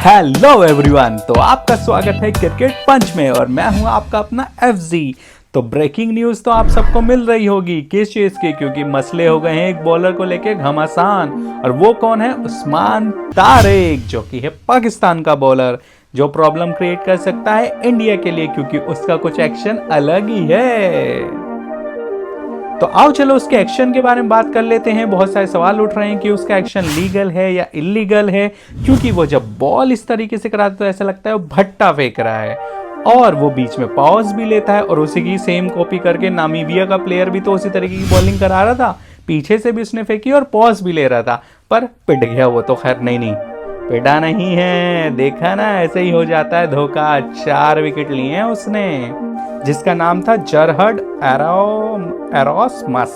Hello everyone, तो आपका स्वागत है क्रिकेट पंच में और मैं हूं आपका अपना एफजी। तो ब्रेकिंग न्यूज़ तो आप सबको मिल रही होगी किस चीज़ की, क्योंकि मसले हो गए हैं एक बॉलर को लेके घमासान। और वो कौन है? उस्मान तारिक, जो कि है पाकिस्तान का बॉलर, जो प्रॉब्लम क्रिएट कर सकता है इंडिया के लिए, क्योंकि उसका कुछ एक्शन अलग ही है। तो आओ चलो उसके एक्शन के बारे में बात कर लेते हैं। बहुत सारे सवाल उठ रहे हैं कि उसका एक्शन लीगल है या इलीगल है, क्योंकि वो जब बॉल इस तरीके से कराता है तो ऐसा लगता है वो भट्टा फेंक रहा है, और वो बीच में पॉज भी लेता है। और उसी की सेम कॉपी करके नामीबिया का प्लेयर भी तो उसी तरीके की बॉलिंग करा रहा था, पीछे से भी उसने फेंकी और पॉज भी ले रहा था, पर पिट गया वो तो। खैर नहीं पिटा नहीं है, देखा ना, ऐसे ही हो जाता है धोखा। 4 विकेट लिए हैं उसने, जिसका नाम था जरहड एरोसमस।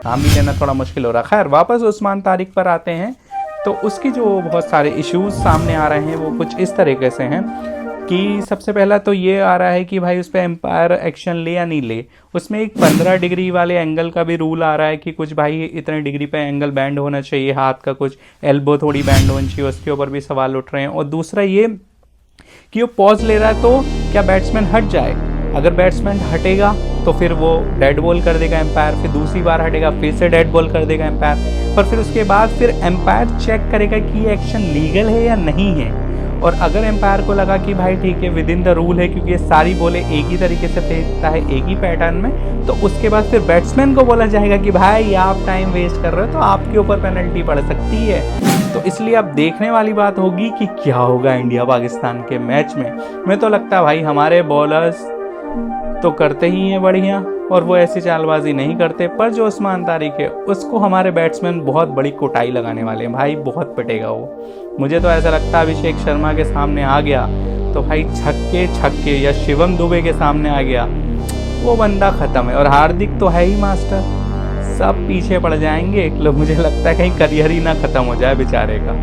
नाम भी लेना थोड़ा मुश्किल हो रहा। खैर वापस उस्मान तारिक पर आते हैं, तो उसकी जो बहुत सारे इश्यूज सामने आ रहे हैं वो कुछ इस तरीके से हैं कि सबसे पहला तो ये आ रहा है कि भाई उस पर एम्पायर एक्शन ले या नहीं ले। उसमें एक 15 डिग्री वाले एंगल का भी रूल आ रहा है कि कुछ भाई इतने डिग्री पे एंगल बैंड होना चाहिए, हाथ का कुछ एल्बो थोड़ी बैंड होनी चाहिए, उसके ऊपर भी सवाल उठ रहे हैं। और दूसरा ये कि वो पॉज ले रहा है तो क्या बैट्समैन हट जाए? अगर बैट्समैन हटेगा तो फिर वो डेड बॉल कर देगा एम्पायर, फिर दूसरी बार हटेगा फिर से डेड बॉल कर देगा एम्पायर, पर फिर उसके बाद फिर एम्पायर चेक करेगा कि ये एक्शन लीगल है या नहीं है। और अगर एम्पायर को लगा कि भाई ठीक है विद इन द रूल है, क्योंकि ये सारी बॉलें एक ही तरीके से फेंकता है एक ही पैटर्न में, तो उसके बाद फिर बैट्समैन को बोला जाएगा कि भाई आप टाइम वेस्ट कर रहे हो, तो आपके ऊपर पेनल्टी पड़ सकती है। तो इसलिए अब देखने वाली बात होगी कि क्या होगा इंडिया पाकिस्तान के मैच में। मैं तो लगता है भाई हमारे बॉलर्स तो करते ही हैं बढ़िया, और वो ऐसी चालबाजी नहीं करते, पर जो उस्मान तारिक है उसको हमारे बैट्समैन बहुत बड़ी कुटाई लगाने वाले हैं भाई, बहुत पिटेगा वो। मुझे तो ऐसा लगता है अभिषेक शर्मा के सामने आ गया तो भाई छक्के या शिवम दुबे के सामने आ गया, वो बंदा खत्म है। और हार्दिक तो है ही मास्टर, सब पीछे पड़ जाएंगे। मुझे लगता है कहीं करियर ही ना खत्म हो जाए बेचारे का।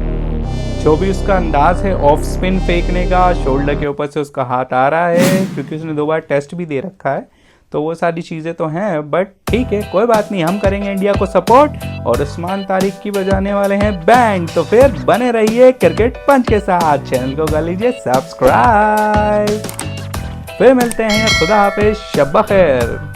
जो भी उसका अंदाज है ऑफ स्पिन फेंकने का, शोल्डर के ऊपर से उसका हाथ आ रहा है, क्योंकि उसने 2 बार टेस्ट भी दे रखा है, तो वो सारी चीज़ें तो हैं। बट ठीक है, कोई बात नहीं, हम करेंगे इंडिया को सपोर्ट और उस्मान तारिक की बजाने वाले हैं बैंड। तो फिर बने रहिए क्रिकेट पंच के साथ, चैनल को कर लीजिए सब्सक्राइब। फिर मिलते हैं, खुदा हाफिज, शब खैर।